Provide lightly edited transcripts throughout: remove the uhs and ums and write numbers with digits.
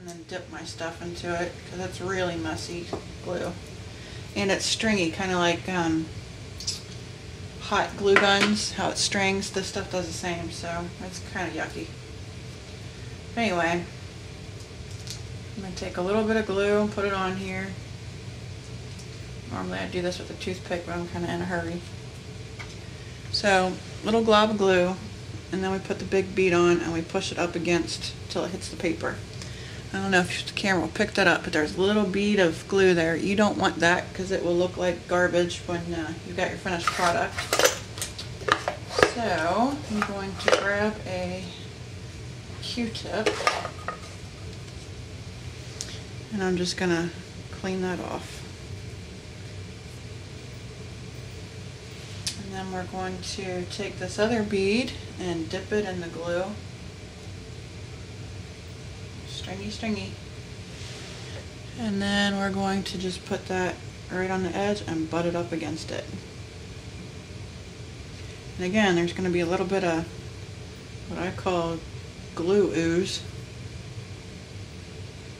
and then dip my stuff into it because it's really messy glue. And it's stringy, kind of like hot glue guns, how it strings. This stuff does the same, so it's kind of yucky. Anyway, I'm going to take a little bit of glue and put it on here. Normally I do this with a toothpick, but I'm kind of in a hurry. So, little glob of glue, and then we put the big bead on and we push it up against till it hits the paper. I don't know if the camera will pick that up, but there's a little bead of glue there. You don't want that because it will look like garbage when you've got your finished product. So, I'm going to grab a Q-tip and I'm just going to clean that off. And then we're going to take this other bead and dip it in the glue. Stringy, stringy. And then we're going to just put that right on the edge and butt it up against it. And again, there's going to be a little bit of what I call glue ooze.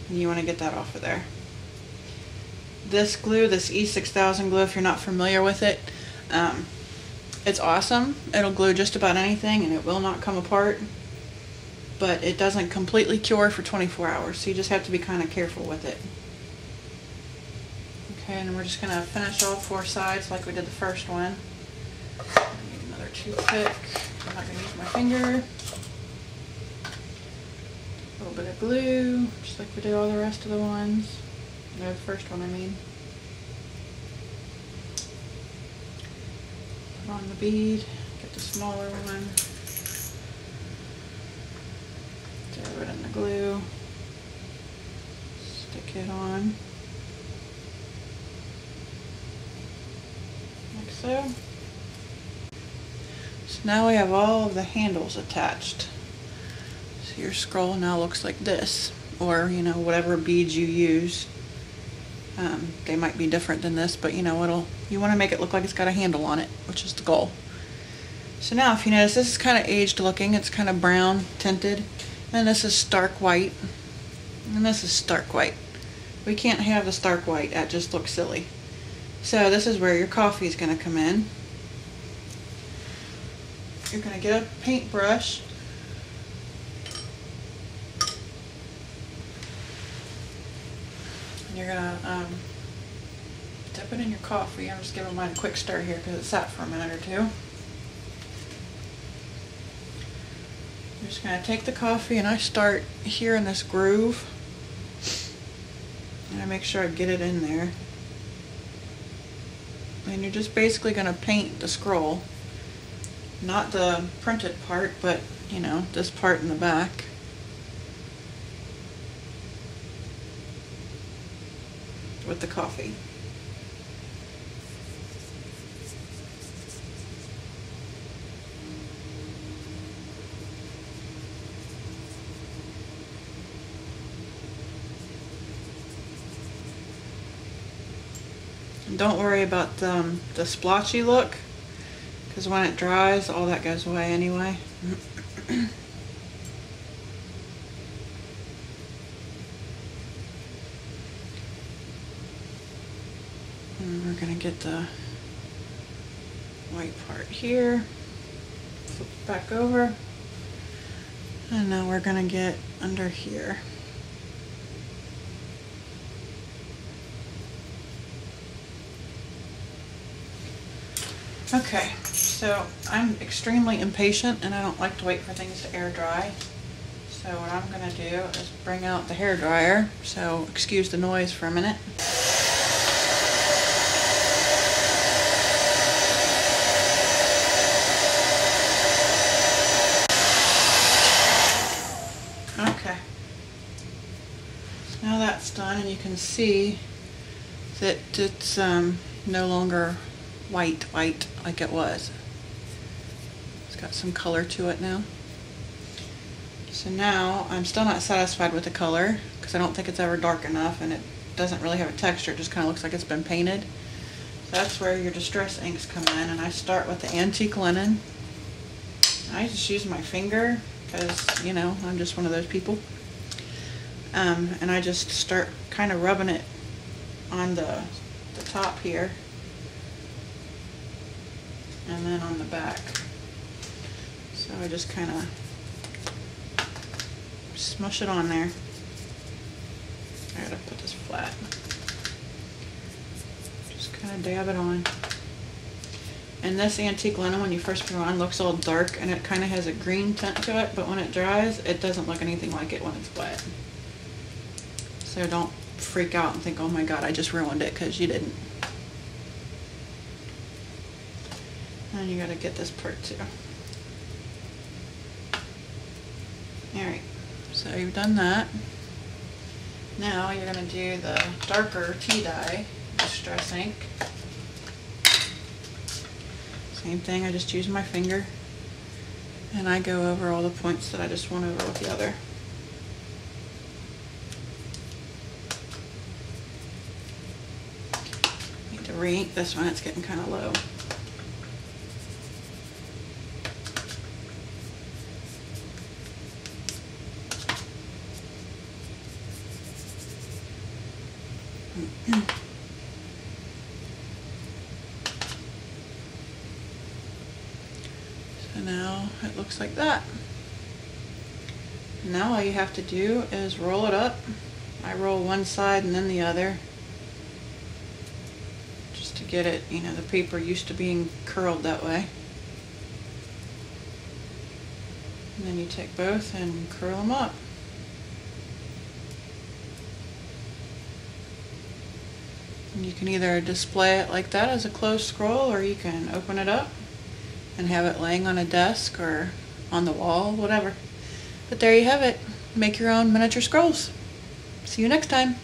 And you want to get that off of there. This glue, this E6000 glue, if you're not familiar with it, it's awesome. It'll glue just about anything and it will not come apart. But it doesn't completely cure for 24 hours, so you just have to be kind of careful with it. Okay, and we're just going to finish all 4 sides like we did the first one. I need another toothpick. I'm not going to use my finger. A little bit of glue, just like we did all the rest of the ones. No, the first one, I mean. Put on the bead, get the smaller one. Dab it in the glue, stick it on, like so. So now we have all of the handles attached. So your scroll now looks like this, or whatever beads you use. They might be different than this, but you want to make it look like it's got a handle on it, which is the goal. So now if you notice, this is kind of aged looking, it's kind of brown tinted. And this is stark white. And this is stark white. We can't have the stark white. That just looks silly. So this is where your coffee is going to come in. You're going to get a paintbrush. And you're going to dip it in your coffee. I'm just giving mine a quick stir here because it sat for a minute or two. I'm just going to take the coffee and I start here in this groove. And I make sure I get it in there. And you're just basically going to paint the scroll. Not the printed part, but this part in the back. With the coffee. Don't worry about the splotchy look, because when it dries, all that goes away anyway. And we're going to get the white part here, flip it back over, and now we're going to get under here. Okay, so I'm extremely impatient and I don't like to wait for things to air dry. So what I'm going to do is bring out the hair dryer. So excuse the noise for a minute. Okay. Now that's done and you can see that it's no longer white like it was. It's got some color to it now. So now I'm still not satisfied with the color because I don't think it's ever dark enough and it doesn't really have a texture. It just kind of looks like it's been painted. So that's where your distress inks come in, and I start with the antique linen. I just use my finger because I'm just one of those people. And I just start kind of rubbing it on the top here, and then on the back. So I just kind of smush it on there. I gotta put this flat. Just kind of dab it on. And this antique linen, when you first put it on, looks all dark and it kind of has a green tint to it, but when it dries, it doesn't look anything like it when it's wet. So don't freak out and think, oh my god, I just ruined it, because you didn't. And you gotta get this part too. Alright, so you've done that. Now you're gonna do the darker tea dye, Distress ink. Same thing, I just use my finger and I go over all the points that I just went over with the other. Need to re-ink this one, it's getting kind of low. So now it looks like that. Now all you have to do is roll it up. I roll one side and then the other, just to get it, you know, the paper used to being curled that way. And then you take both and curl them up. And you can either display it like that as a closed scroll, or you can open it up and have it laying on a desk or on the wall, whatever. But there you have it. Make your own miniature scrolls. See you next time.